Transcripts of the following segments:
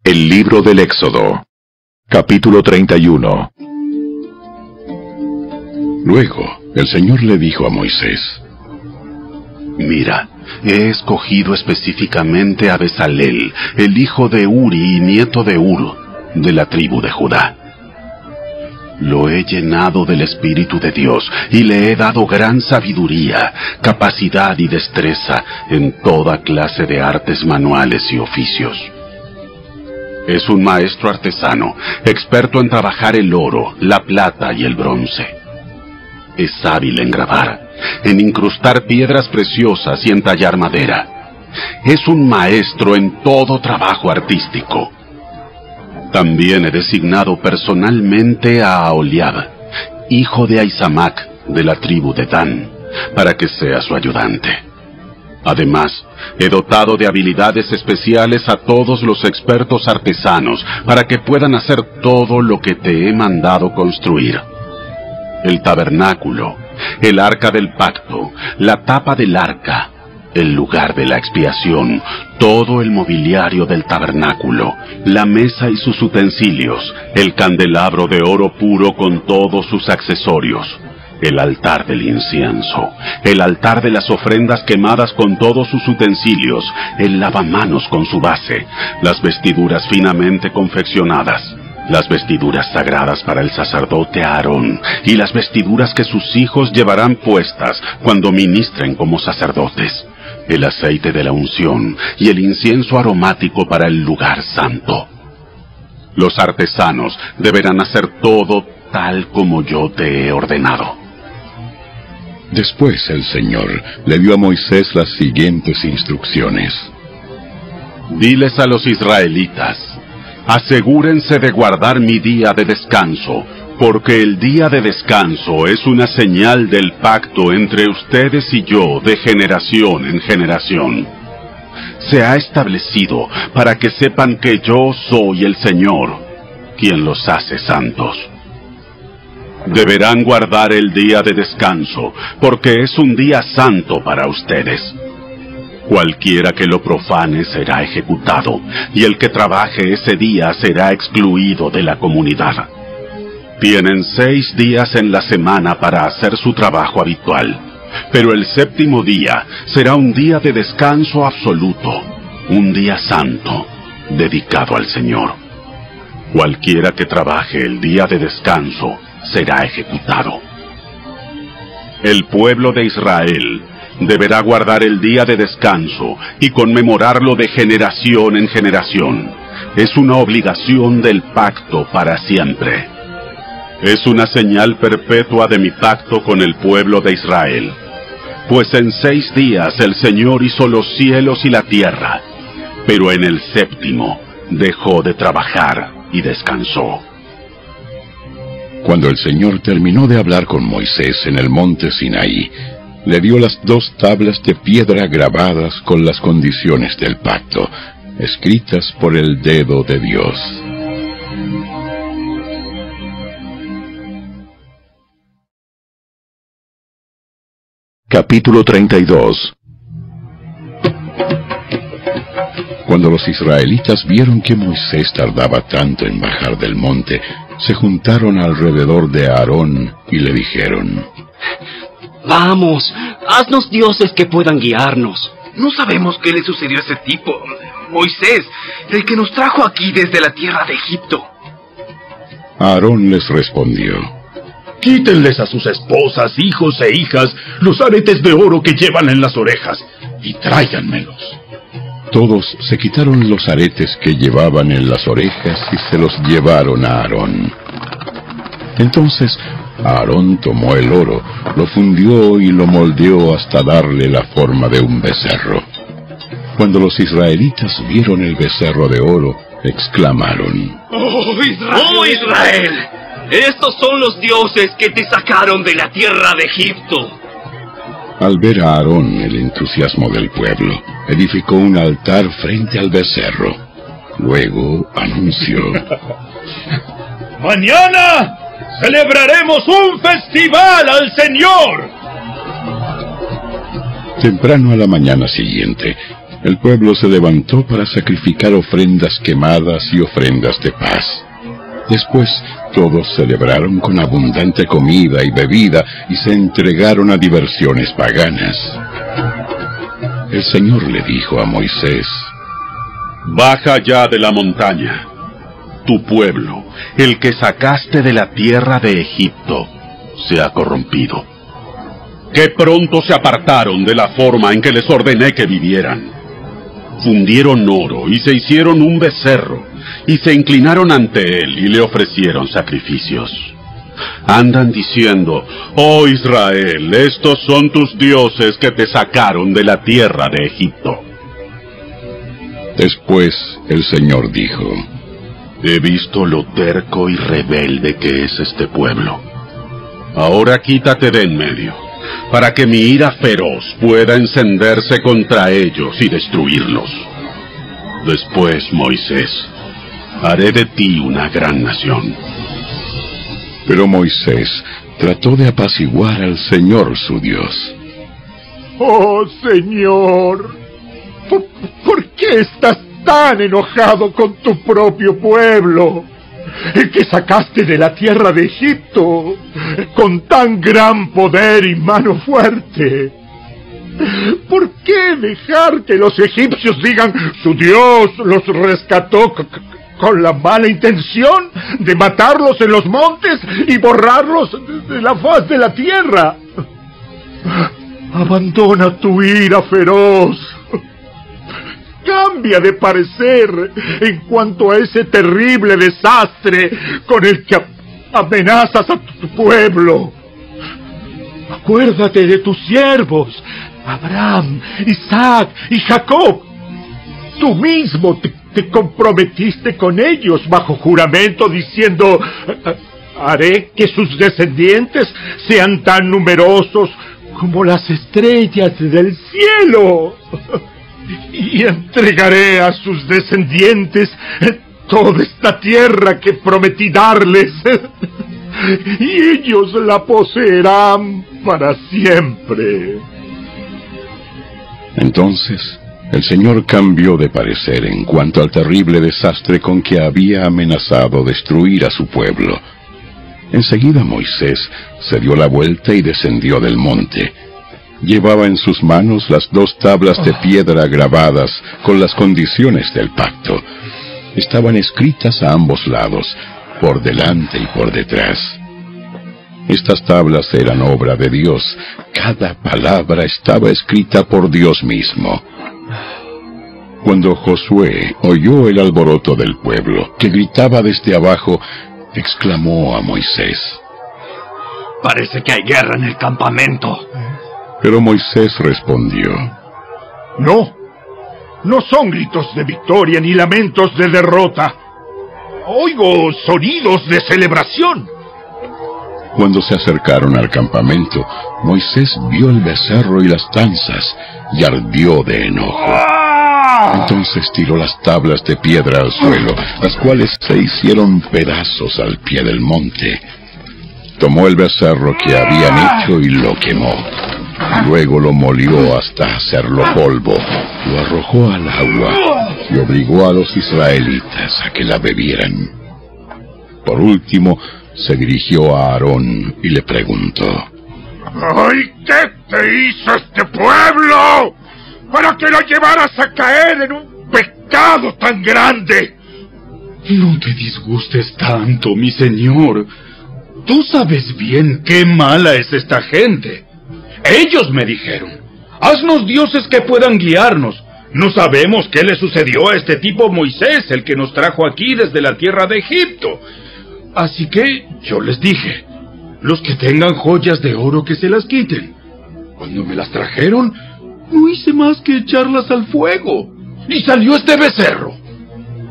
El libro del Éxodo, capítulo 31. Luego, el Señor le dijo a Moisés: Mira, he escogido específicamente a Bezalel, el hijo de Uri y nieto de Hur, de la tribu de Judá. Lo he llenado del Espíritu de Dios y le he dado gran sabiduría, capacidad y destreza en toda clase de artes manuales y oficios. Es un maestro artesano, experto en trabajar el oro, la plata y el bronce. Es hábil en grabar, en incrustar piedras preciosas y en tallar madera. Es un maestro en todo trabajo artístico. También he designado personalmente a Aholiab, hijo de Ahisamac, de la tribu de Dan, para que sea su ayudante. Además, he dotado de habilidades especiales a todos los expertos artesanos para que puedan hacer todo lo que te he mandado construir. El tabernáculo, el arca del pacto, la tapa del arca, el lugar de la expiación, todo el mobiliario del tabernáculo, la mesa y sus utensilios, el candelabro de oro puro con todos sus accesorios, el altar del incienso, el altar de las ofrendas quemadas con todos sus utensilios, el lavamanos con su base, las vestiduras finamente confeccionadas, las vestiduras sagradas para el sacerdote Aarón, y las vestiduras que sus hijos llevarán puestas cuando ministren como sacerdotes, el aceite de la unción y el incienso aromático para el lugar santo. Los artesanos deberán hacer todo tal como yo te he ordenado. Después el Señor le dio a Moisés las siguientes instrucciones: Diles a los israelitas: asegúrense de guardar mi día de descanso, porque el día de descanso es una señal del pacto entre ustedes y yo de generación en generación. Se ha establecido para que sepan que yo soy el Señor, quien los hace santos. Deberán guardar el día de descanso, porque es un día santo para ustedes. Cualquiera que lo profane será ejecutado, y el que trabaje ese día será excluido de la comunidad. Tienen 6 días en la semana para hacer su trabajo habitual, pero el séptimo día será un día de descanso absoluto, un día santo, dedicado al Señor. Cualquiera que trabaje el día de descanso será ejecutado. El pueblo de Israel deberá guardar el día de descanso y conmemorarlo de generación en generación. Es una obligación del pacto para siempre. Es una señal perpetua de mi pacto con el pueblo de Israel. Pues en 6 días el Señor hizo los cielos y la tierra, pero en el séptimo dejó de trabajar y descansó. Cuando el Señor terminó de hablar con Moisés en el monte Sinaí, le dio las 2 tablas de piedra grabadas con las condiciones del pacto, escritas por el dedo de Dios. Capítulo 32. Cuando los israelitas vieron que Moisés tardaba tanto en bajar del monte, se juntaron alrededor de Aarón y le dijeron: Vamos, haznos dioses que puedan guiarnos. No sabemos qué le sucedió a ese tipo, Moisés, el que nos trajo aquí desde la tierra de Egipto. Aarón les respondió: Quítenles a sus esposas, hijos e hijas los aretes de oro que llevan en las orejas y tráiganmelos. Todos se quitaron los aretes que llevaban en las orejas y se los llevaron a Aarón. Entonces Aarón tomó el oro, lo fundió y lo moldeó hasta darle la forma de un becerro. Cuando los israelitas vieron el becerro de oro, exclamaron: ¡Oh, Israel! ¡Oh, Israel! ¡Estos son los dioses que te sacaron de la tierra de Egipto! Al ver a Aarón el entusiasmo del pueblo, edificó un altar frente al becerro. Luego anunció: ¡Mañana celebraremos un festival al Señor! Temprano a la mañana siguiente, El pueblo se levantó para sacrificar ofrendas quemadas y ofrendas de paz. Después todos celebraron con abundante comida y bebida y se entregaron a diversiones paganas. El Señor le dijo a Moisés: Baja ya de la montaña. Tu pueblo, el que sacaste de la tierra de Egipto, se ha corrompido. Que pronto se apartaron de la forma en que les ordené que vivieran. Fundieron oro y se hicieron un becerro, y se inclinaron ante él y le ofrecieron sacrificios. Andan diciendo: Oh Israel, estos son tus dioses que te sacaron de la tierra de Egipto. Después el Señor dijo: He visto lo terco y rebelde que es este pueblo. Ahora quítate de en medio, para que mi ira feroz pueda encenderse contra ellos y destruirlos. Después, Moisés, haré de ti una gran nación. Pero Moisés trató de apaciguar al Señor su Dios. Oh, Señor, ¿por qué estás tan enojado con tu propio pueblo, el que sacaste de la tierra de Egipto con tan gran poder y mano fuerte? ¿Por qué dejar que los egipcios digan: su Dios los rescató con la mala intención de matarlos en los montes y borrarlos de la faz de la tierra? Abandona tu ira feroz. Cambia de parecer en cuanto a ese terrible desastre con el que amenazas a tu pueblo. Acuérdate de tus siervos, Abraham, Isaac y Jacob. Tú mismo te comprometiste con ellos bajo juramento diciendo: haré que sus descendientes sean tan numerosos como las estrellas del cielo. Y entregaré a sus descendientes toda esta tierra que prometí darles, y ellos la poseerán para siempre. Entonces el Señor cambió de parecer en cuanto al terrible desastre con que había amenazado destruir a su pueblo. Enseguida Moisés se dio la vuelta y descendió del monte. Llevaba en sus manos las 2 tablas de piedra grabadas con las condiciones del pacto. Estaban escritas a ambos lados, por delante y por detrás. Estas tablas eran obra de Dios. Cada palabra estaba escrita por Dios mismo. Cuando Josué oyó el alboroto del pueblo, que gritaba desde abajo, exclamó a Moisés: Parece que hay guerra en el campamento. Pero Moisés respondió: No son gritos de victoria ni lamentos de derrota. Oigo sonidos de celebración. Cuando se acercaron al campamento, Moisés vio el becerro y las danzas, y ardió de enojo. Entonces tiró las tablas de piedra al suelo, las cuales se hicieron pedazos al pie del monte. Tomó el becerro que habían hecho y lo quemó. Luego lo molió hasta hacerlo polvo, lo arrojó al agua y obligó a los israelitas a que la bebieran. Por último, se dirigió a Aarón y le preguntó: ¡Ay, qué te hizo este pueblo para que lo llevaras a caer en un pecado tan grande? No te disgustes tanto, mi señor. Tú sabes bien qué mala es esta gente. Ellos me dijeron: haznos dioses que puedan guiarnos. No sabemos qué le sucedió a este tipo Moisés, el que nos trajo aquí desde la tierra de Egipto. Así que yo les dije: los que tengan joyas de oro que se las quiten. Cuando me las trajeron, no hice más que echarlas al fuego, y salió este becerro.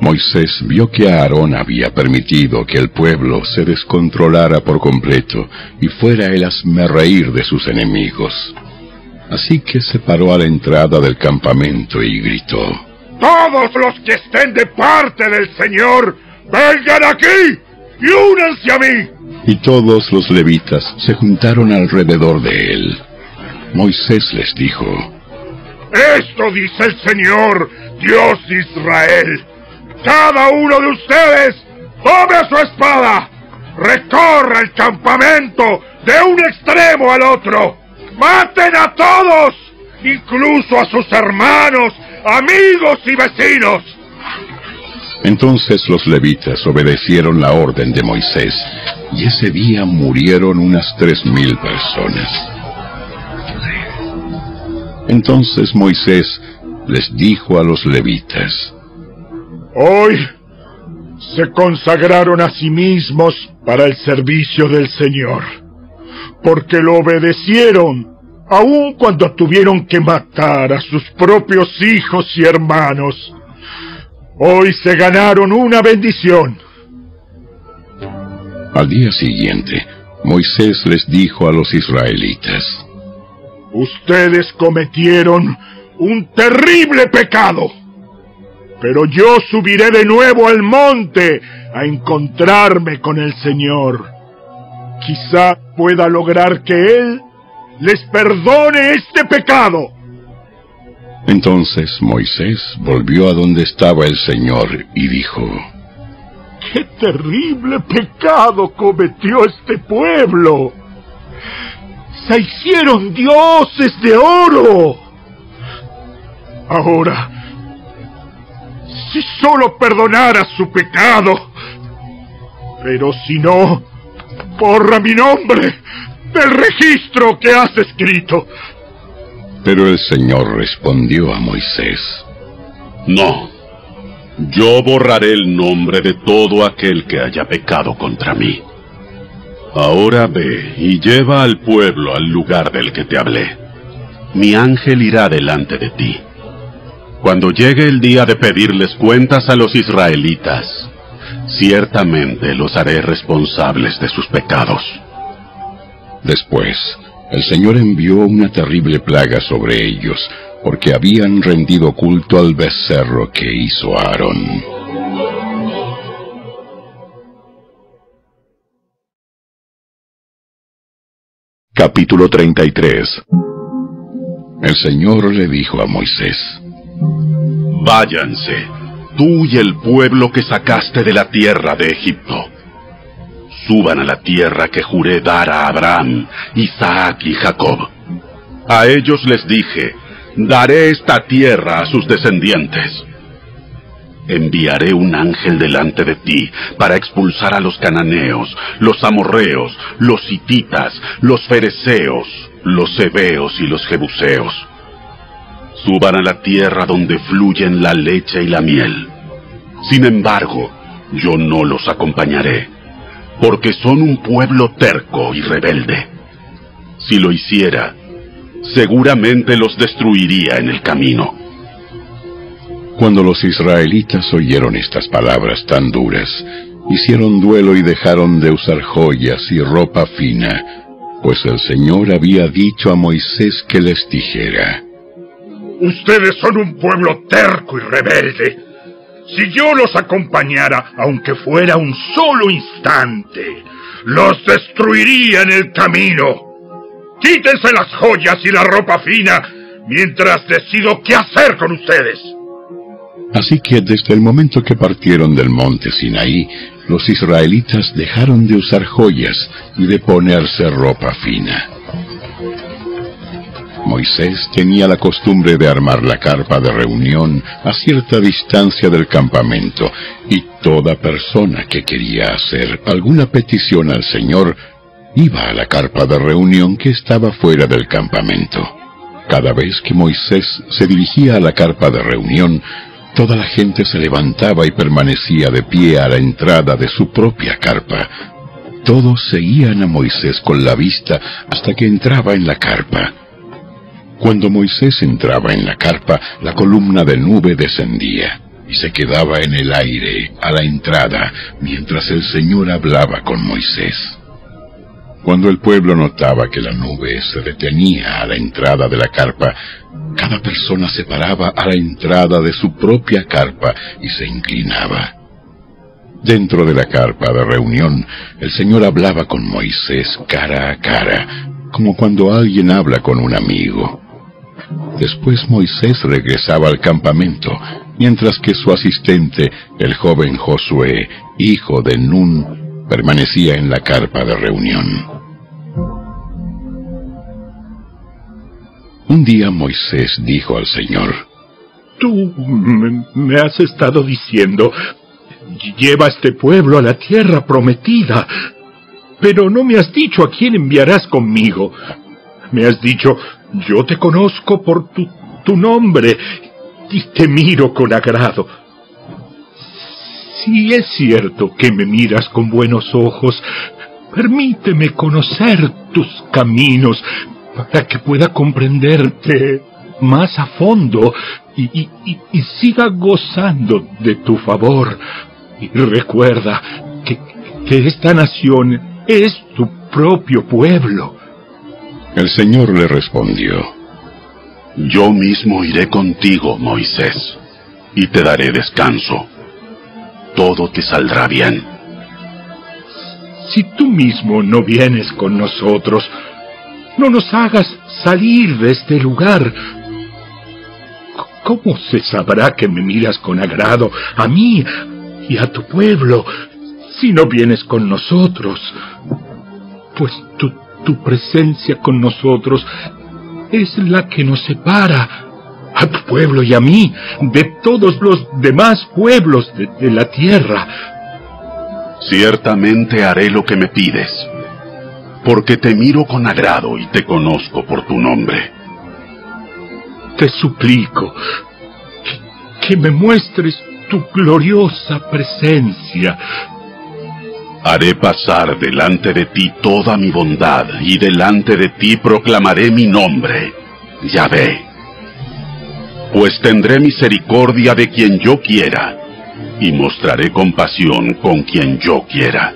Moisés vio que Aarón había permitido que el pueblo se descontrolara por completo y fuera el hazmerreír de sus enemigos. Así que se paró a la entrada del campamento y gritó: ¡Todos los que estén de parte del Señor, vengan aquí y únanse a mí! Y todos los levitas se juntaron alrededor de él. Moisés les dijo: Esto dice el Señor, Dios de Israel. Cada uno de ustedes tome su espada, recorra el campamento de un extremo al otro. ¡Maten a todos, incluso a sus hermanos, amigos y vecinos! Entonces los levitas obedecieron la orden de Moisés, y ese día murieron unas 3,000 personas. Entonces Moisés les dijo a los levitas: Hoy se consagraron a sí mismos para el servicio del Señor, porque lo obedecieron, aun cuando tuvieron que matar a sus propios hijos y hermanos. Hoy se ganaron una bendición. Al día siguiente, Moisés les dijo a los israelitas: Ustedes cometieron un terrible pecado, pero yo subiré de nuevo al monte a encontrarme con el Señor. Quizá pueda lograr que Él les perdone este pecado. Entonces Moisés volvió a donde estaba el Señor y dijo: ¡Qué terrible pecado cometió este pueblo! ¡Se hicieron dioses de oro! Ahora, si solo perdonara su pecado, pero si no, borra mi nombre del registro que has escrito. Pero el Señor respondió a Moisés: No, yo borraré el nombre de todo aquel que haya pecado contra mí. Ahora ve y lleva al pueblo al lugar del que te hablé. Mi ángel irá delante de ti. Cuando llegue el día de pedirles cuentas a los israelitas, ciertamente los haré responsables de sus pecados. Después, el Señor envió una terrible plaga sobre ellos, porque habían rendido culto al becerro que hizo Aarón. Capítulo 33. El Señor le dijo a Moisés: Váyanse, tú y el pueblo que sacaste de la tierra de Egipto. Suban a la tierra que juré dar a Abraham, Isaac y Jacob. A ellos les dije: daré esta tierra a sus descendientes. Enviaré un ángel delante de ti para expulsar a los cananeos, los amorreos, los hititas, los fereceos, los heveos y los jebuseos. Suban a la tierra donde fluyen la leche y la miel. Sin embargo, yo no los acompañaré, porque son un pueblo terco y rebelde. Si lo hiciera, seguramente los destruiría en el camino. Cuando los israelitas oyeron estas palabras tan duras, hicieron duelo y dejaron de usar joyas y ropa fina, pues el Señor había dicho a Moisés que les dijera: Ustedes son un pueblo terco y rebelde. Si yo los acompañara, aunque fuera un solo instante, los destruiría en el camino. Quítense las joyas y la ropa fina mientras decido qué hacer con ustedes. Así que desde el momento que partieron del monte Sinaí, los israelitas dejaron de usar joyas y de ponerse ropa fina. Moisés tenía la costumbre de armar la carpa de reunión a cierta distancia del campamento, y toda persona que quería hacer alguna petición al Señor iba a la carpa de reunión que estaba fuera del campamento. Cada vez que Moisés se dirigía a la carpa de reunión, toda la gente se levantaba y permanecía de pie a la entrada de su propia carpa. Todos seguían a Moisés con la vista hasta que entraba en la carpa. Cuando Moisés entraba en la carpa, la columna de nube descendía y se quedaba en el aire a la entrada mientras el Señor hablaba con Moisés. Cuando el pueblo notaba que la nube se detenía a la entrada de la carpa, cada persona se paraba a la entrada de su propia carpa y se inclinaba. Dentro de la carpa de reunión, el Señor hablaba con Moisés cara a cara, como cuando alguien habla con un amigo. Después Moisés regresaba al campamento, mientras que su asistente, el joven Josué, hijo de Nun, permanecía en la carpa de reunión. Un día Moisés dijo al Señor: Tú me has estado diciendo, lleva a este pueblo a la tierra prometida, pero no me has dicho a quién enviarás conmigo. Me has dicho, yo te conozco por tu nombre y te miro con agrado. Si es cierto que me miras con buenos ojos, permíteme conocer tus caminos para que pueda comprenderte más a fondo y siga gozando de tu favor. Y recuerda que esta nación es tu propio pueblo. El Señor le respondió: Yo mismo iré contigo, Moisés, y te daré descanso. Todo te saldrá bien. Si tú mismo no vienes con nosotros, no nos hagas salir de este lugar. ¿Cómo se sabrá que me miras con agrado a mí y a tu pueblo si no vienes con nosotros? Pues tu presencia con nosotros es la que nos separa, a tu pueblo y a mí, de todos los demás pueblos de la tierra. Ciertamente haré lo que me pides, porque te miro con agrado y te conozco por tu nombre. Te suplico que me muestres tu gloriosa presencia. Haré pasar delante de ti toda mi bondad, y delante de ti proclamaré mi nombre, Yahvé. Pues tendré misericordia de quien yo quiera, y mostraré compasión con quien yo quiera.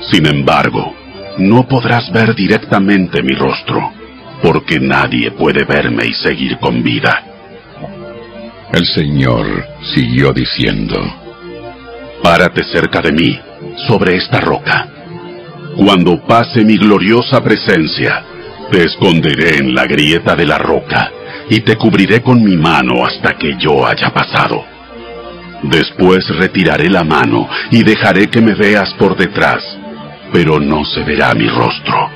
Sin embargo, no podrás ver directamente mi rostro, porque nadie puede verme y seguir con vida. El Señor siguió diciendo: Párate cerca de mí, sobre esta roca. Cuando pase mi gloriosa presencia, te esconderé en la grieta de la roca, y te cubriré con mi mano hasta que yo haya pasado. Después retiraré la mano y dejaré que me veas por detrás, pero no se verá mi rostro.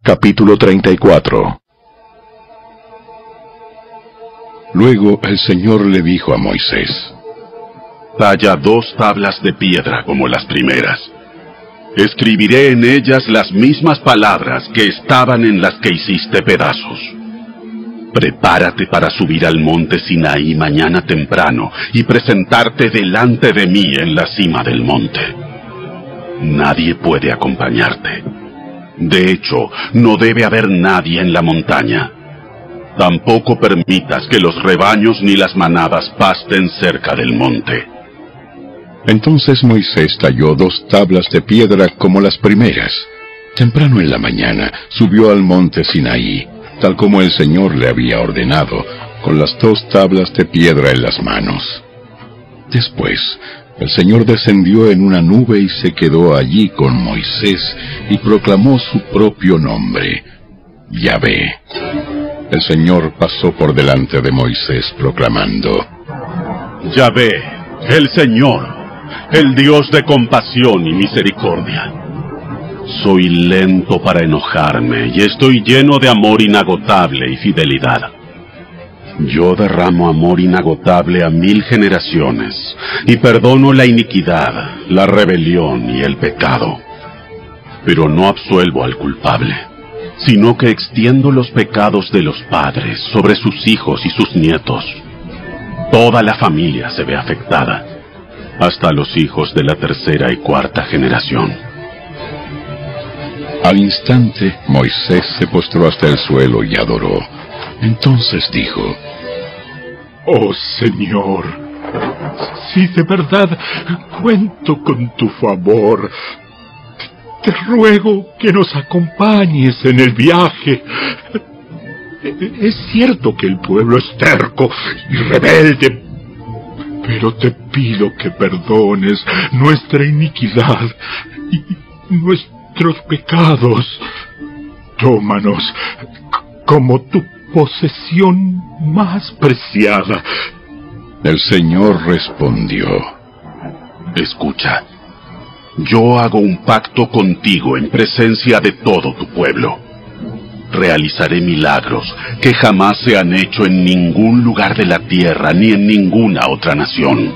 Capítulo 34. Luego el Señor le dijo a Moisés: Talla 2 tablas de piedra como las primeras. Escribiré en ellas las mismas palabras que estaban en las que hiciste pedazos. Prepárate para subir al monte Sinaí mañana temprano y presentarte delante de mí en la cima del monte. Nadie puede acompañarte. De hecho, no debe haber nadie en la montaña. Tampoco permitas que los rebaños ni las manadas pasten cerca del monte. Entonces Moisés talló 2 tablas de piedra como las primeras. Temprano en la mañana subió al monte Sinaí, tal como el Señor le había ordenado, con las 2 tablas de piedra en las manos. Después, el Señor descendió en una nube y se quedó allí con Moisés y proclamó su propio nombre, Yahvé. El Señor pasó por delante de Moisés proclamando: Yahvé, el Señor, el Dios de compasión y misericordia. Soy lento para enojarme y estoy lleno de amor inagotable y fidelidad. Yo derramo amor inagotable a 1000 generaciones y perdono la iniquidad, la rebelión y el pecado. Pero no absuelvo al culpable, sino que extiendo los pecados de los padres sobre sus hijos y sus nietos. Toda la familia se ve afectada, hasta los hijos de la 3ª y 4ª generación. Al instante, Moisés se postró hasta el suelo y adoró. Entonces dijo: Oh Señor, si de verdad cuento con tu favor, te ruego que nos acompañes en el viaje. Es cierto que el pueblo es terco y rebelde, pero te pido que perdones nuestra iniquidad y nuestros pecados. Tómanos como tu posesión más preciada. El Señor respondió: Escucha, yo hago un pacto contigo en presencia de todo tu pueblo. Realizaré milagros que jamás se han hecho en ningún lugar de la tierra ni en ninguna otra nación.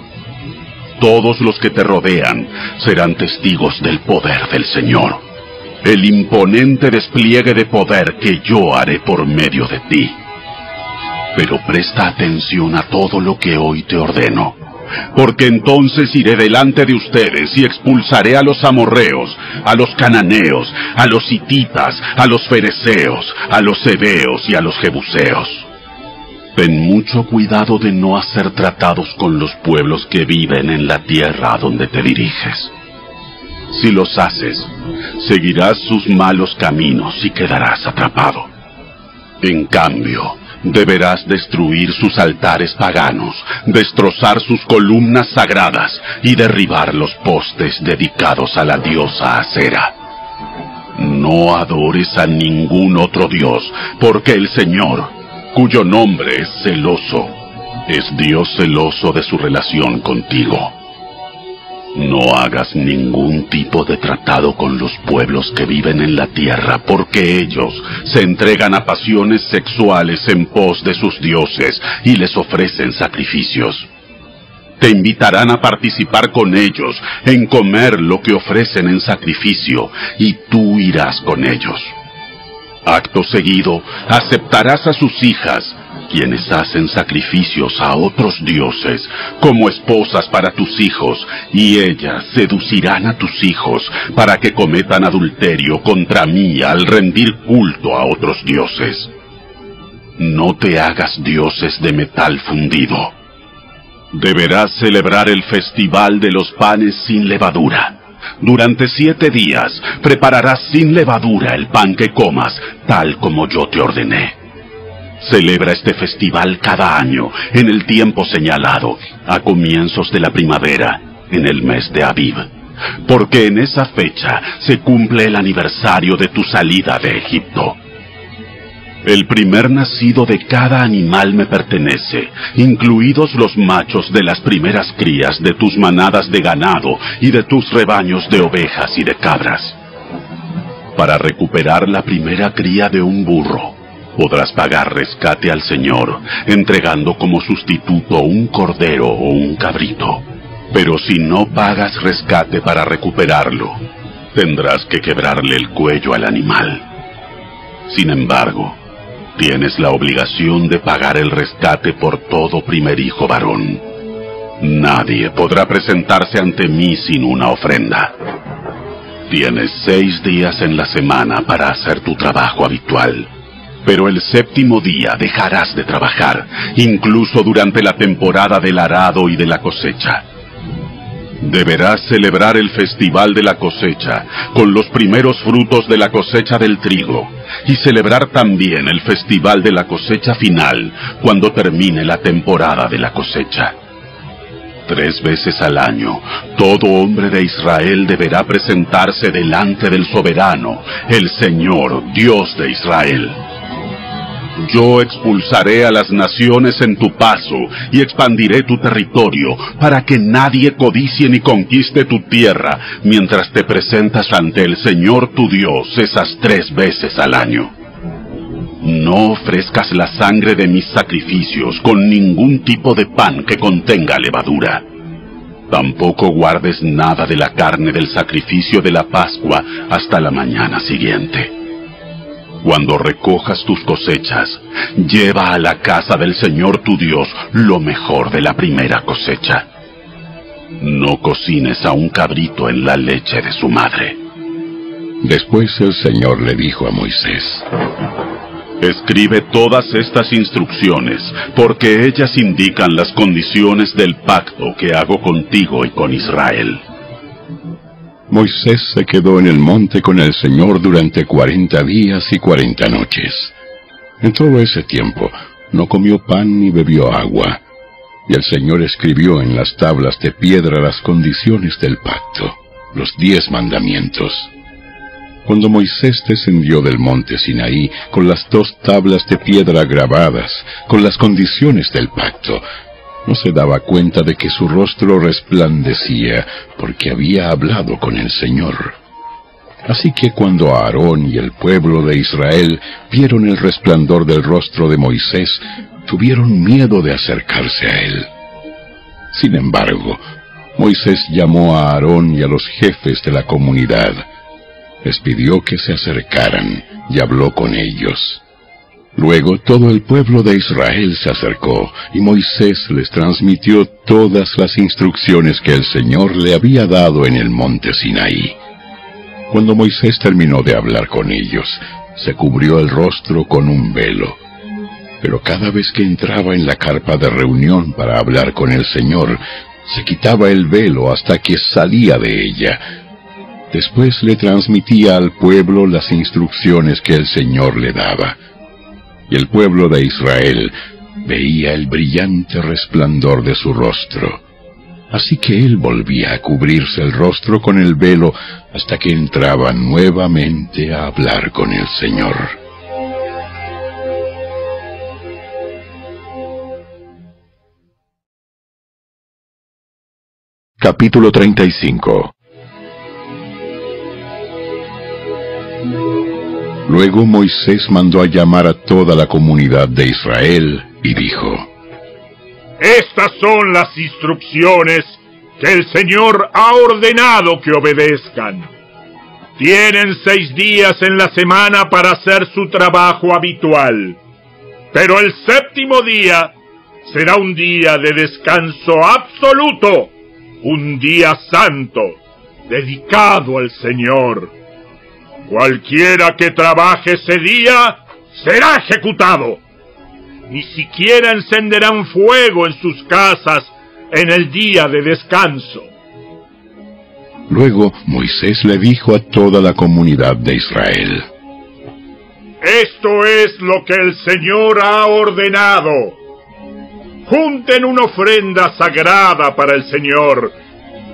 Todos los que te rodean serán testigos del poder del Señor, el imponente despliegue de poder que yo haré por medio de ti. Pero presta atención a todo lo que hoy te ordeno, porque entonces iré delante de ustedes y expulsaré a los amorreos, a los cananeos, a los hititas, a los fereceos, a los heveos y a los jebuseos. Ten mucho cuidado de no hacer tratados con los pueblos que viven en la tierra a donde te diriges. Si los haces, seguirás sus malos caminos y quedarás atrapado. En cambio, deberás destruir sus altares paganos, destrozar sus columnas sagradas y derribar los postes dedicados a la diosa Acera. No adores a ningún otro dios, porque el Señor, cuyo nombre es celoso, es Dios celoso de su relación contigo. No hagas ningún tipo de tratado con los pueblos que viven en la tierra, porque ellos se entregan a pasiones sexuales en pos de sus dioses y les ofrecen sacrificios. Te invitarán a participar con ellos en comer lo que ofrecen en sacrificio, y tú irás con ellos. Acto seguido, aceptarás a sus hijas, quienes hacen sacrificios a otros dioses, como esposas para tus hijos, y ellas seducirán a tus hijos para que cometan adulterio contra mí al rendir culto a otros dioses. No te hagas dioses de metal fundido. Deberás celebrar el festival de los panes sin levadura. Durante 7 días prepararás sin levadura el pan que comas, tal como yo te ordené. Celebra este festival cada año, en el tiempo señalado, a comienzos de la primavera, en el mes de Abib, porque en esa fecha se cumple el aniversario de tu salida de Egipto. El primer nacido de cada animal me pertenece, incluidos los machos de las primeras crías de tus manadas de ganado y de tus rebaños de ovejas y de cabras. Para recuperar la primera cría de un burro, podrás pagar rescate al Señor, entregando como sustituto un cordero o un cabrito. Pero si no pagas rescate para recuperarlo, tendrás que quebrarle el cuello al animal. Sin embargo, tienes la obligación de pagar el rescate por todo primer hijo varón. Nadie podrá presentarse ante mí sin una ofrenda. Tienes 6 días en la semana para hacer tu trabajo habitual, pero el 7º día dejarás de trabajar, incluso durante la temporada del arado y de la cosecha. Deberás celebrar el festival de la cosecha con los primeros frutos de la cosecha del trigo, y celebrar también el festival de la cosecha final cuando termine la temporada de la cosecha. 3 veces al año, todo hombre de Israel deberá presentarse delante del soberano, el Señor, Dios de Israel. Yo expulsaré a las naciones en tu paso y expandiré tu territorio para que nadie codicie ni conquiste tu tierra mientras te presentas ante el Señor tu Dios esas 3 veces al año. No ofrezcas la sangre de mis sacrificios con ningún tipo de pan que contenga levadura. Tampoco guardes nada de la carne del sacrificio de la Pascua hasta la mañana siguiente. Cuando recojas tus cosechas, lleva a la casa del Señor tu Dios lo mejor de la primera cosecha. No cocines a un cabrito en la leche de su madre. Después el Señor le dijo a Moisés: Escribe todas estas instrucciones, porque ellas indican las condiciones del pacto que hago contigo y con Israel. Moisés se quedó en el monte con el Señor durante 40 días y 40 noches. En todo ese tiempo no comió pan ni bebió agua. Y el Señor escribió en las tablas de piedra las condiciones del pacto, los 10 mandamientos. Cuando Moisés descendió del monte Sinaí con las 2 tablas de piedra grabadas, con las condiciones del pacto, no se daba cuenta de que su rostro resplandecía porque había hablado con el Señor. Así que cuando Aarón y el pueblo de Israel vieron el resplandor del rostro de Moisés, tuvieron miedo de acercarse a él. Sin embargo, Moisés llamó a Aarón y a los jefes de la comunidad. Les pidió que se acercaran y habló con ellos. Luego todo el pueblo de Israel se acercó, y Moisés les transmitió todas las instrucciones que el Señor le había dado en el monte Sinaí. Cuando Moisés terminó de hablar con ellos, se cubrió el rostro con un velo. Pero cada vez que entraba en la carpa de reunión para hablar con el Señor, se quitaba el velo hasta que salía de ella. Después le transmitía al pueblo las instrucciones que el Señor le daba. Y el pueblo de Israel veía el brillante resplandor de su rostro. Así que él volvía a cubrirse el rostro con el velo hasta que entraba nuevamente a hablar con el Señor. Capítulo 35. Luego Moisés mandó a llamar a toda la comunidad de Israel y dijo: Estas son las instrucciones que el Señor ha ordenado que obedezcan. Tienen 6 días en la semana para hacer su trabajo habitual, pero el 7º día será un día de descanso absoluto, un día santo, dedicado al Señor. Cualquiera que trabaje ese día será ejecutado. Ni siquiera encenderán fuego en sus casas en el día de descanso. Luego Moisés le dijo a toda la comunidad de Israel: Esto es lo que el Señor ha ordenado. Junten una ofrenda sagrada para el Señor.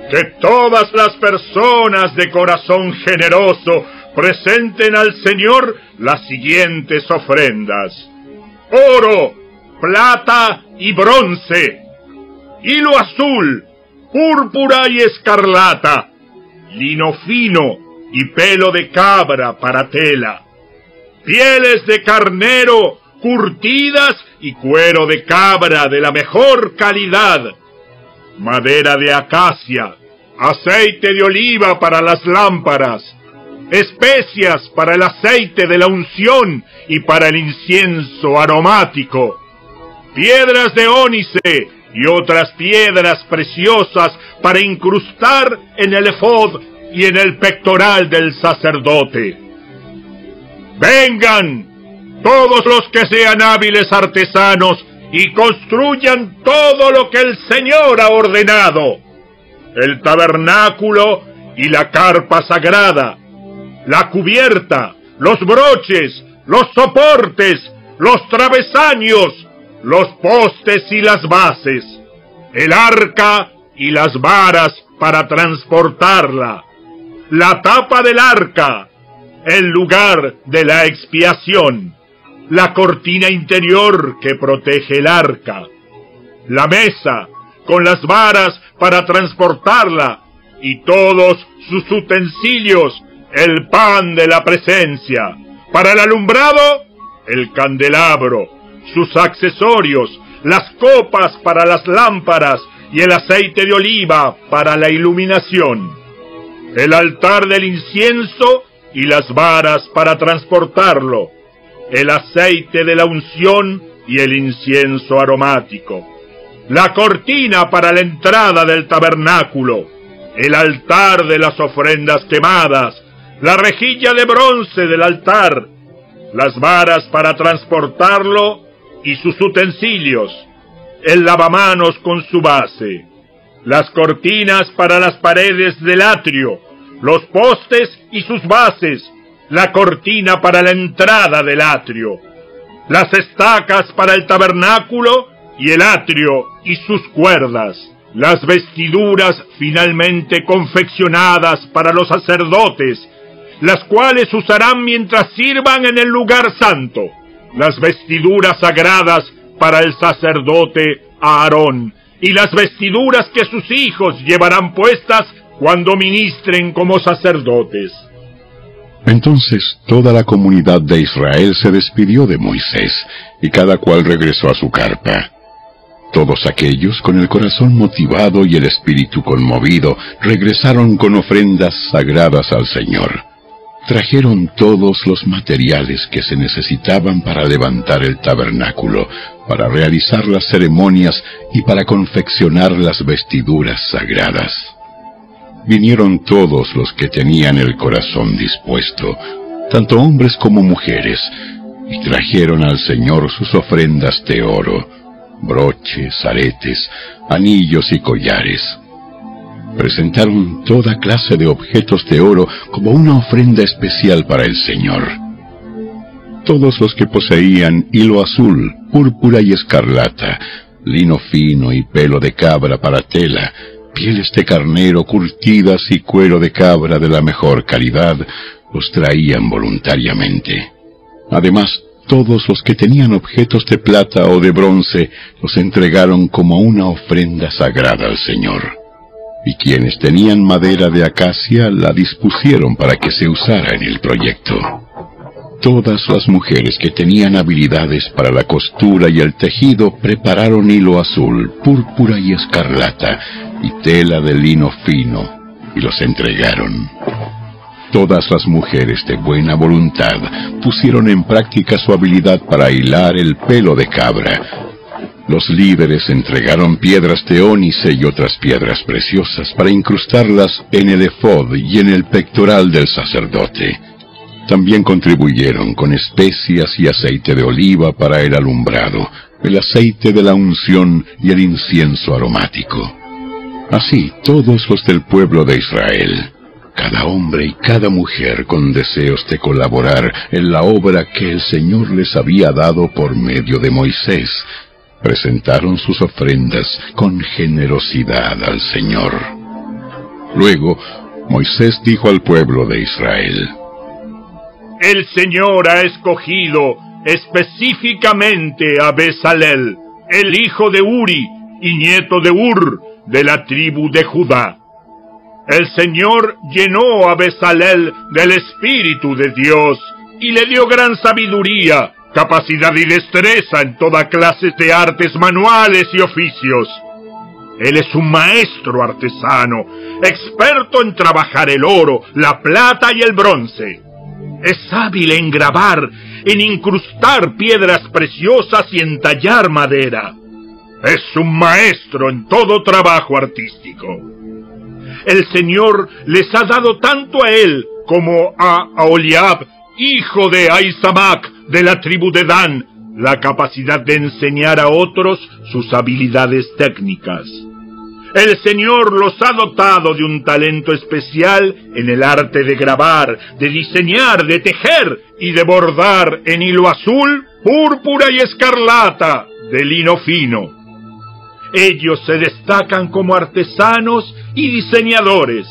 Que todas las personas de corazón generoso presenten al Señor las siguientes ofrendas: oro, plata y bronce, hilo azul, púrpura y escarlata, lino fino y pelo de cabra para tela, pieles de carnero curtidas y cuero de cabra de la mejor calidad, madera de acacia, aceite de oliva para las lámparas, especias para el aceite de la unción y para el incienso aromático, piedras de ónice y otras piedras preciosas para incrustar en el efod y en el pectoral del sacerdote. Vengan, todos los que sean hábiles artesanos, y construyan todo lo que el Señor ha ordenado: el tabernáculo y la carpa sagrada, la cubierta, los broches, los soportes, los travesaños, los postes y las bases, el arca y las varas para transportarla, la tapa del arca, el lugar de la expiación, la cortina interior que protege el arca, la mesa con las varas para transportarla y todos sus utensilios, el pan de la presencia, para el alumbrado, el candelabro, sus accesorios, las copas para las lámparas y el aceite de oliva para la iluminación, el altar del incienso y las varas para transportarlo, el aceite de la unción y el incienso aromático, la cortina para la entrada del tabernáculo, el altar de las ofrendas quemadas, la rejilla de bronce del altar, las varas para transportarlo y sus utensilios, el lavamanos con su base, las cortinas para las paredes del atrio, los postes y sus bases, la cortina para la entrada del atrio, las estacas para el tabernáculo y el atrio y sus cuerdas, las vestiduras finalmente confeccionadas para los sacerdotes, las cuales usarán mientras sirvan en el lugar santo, las vestiduras sagradas para el sacerdote Aarón, y las vestiduras que sus hijos llevarán puestas cuando ministren como sacerdotes. Entonces toda la comunidad de Israel se despidió de Moisés, y cada cual regresó a su carpa. Todos aquellos, con el corazón motivado y el espíritu conmovido, regresaron con ofrendas sagradas al Señor. Trajeron todos los materiales que se necesitaban para levantar el tabernáculo, para realizar las ceremonias y para confeccionar las vestiduras sagradas. Vinieron todos los que tenían el corazón dispuesto, tanto hombres como mujeres, y trajeron al Señor sus ofrendas de oro, broches, aretes, anillos y collares. Presentaron toda clase de objetos de oro como una ofrenda especial para el Señor. Todos los que poseían hilo azul, púrpura y escarlata, lino fino y pelo de cabra para tela, pieles de carnero curtidas y cuero de cabra de la mejor calidad, los traían voluntariamente. Además, todos los que tenían objetos de plata o de bronce los entregaron como una ofrenda sagrada al Señor. Y quienes tenían madera de acacia la dispusieron para que se usara en el proyecto. Todas las mujeres que tenían habilidades para la costura y el tejido prepararon hilo azul, púrpura y escarlata, y tela de lino fino, y los entregaron. Todas las mujeres de buena voluntad pusieron en práctica su habilidad para hilar el pelo de cabra. Los líderes entregaron piedras de ónice y otras piedras preciosas para incrustarlas en el efod y en el pectoral del sacerdote. También contribuyeron con especias y aceite de oliva para el alumbrado, el aceite de la unción y el incienso aromático. Así, todos los del pueblo de Israel, cada hombre y cada mujer con deseos de colaborar en la obra que el Señor les había dado por medio de Moisés, presentaron sus ofrendas con generosidad al Señor. Luego, Moisés dijo al pueblo de Israel: El Señor ha escogido específicamente a Bezalel, el hijo de Uri y nieto de Ur, de la tribu de Judá. El Señor llenó a Bezalel del Espíritu de Dios y le dio gran sabiduría, capacidad y destreza en toda clase de artes manuales y oficios. Él es un maestro artesano, experto en trabajar el oro, la plata y el bronce. Es hábil en grabar, en incrustar piedras preciosas y en tallar madera. Es un maestro en todo trabajo artístico. El Señor les ha dado tanto a él como a Aholiab, hijo de Ahisamac, de la tribu de Dan, la capacidad de enseñar a otros sus habilidades técnicas. El Señor los ha dotado de un talento especial en el arte de grabar, de diseñar, de tejer y de bordar en hilo azul, púrpura y escarlata, de lino fino. Ellos se destacan como artesanos y diseñadores.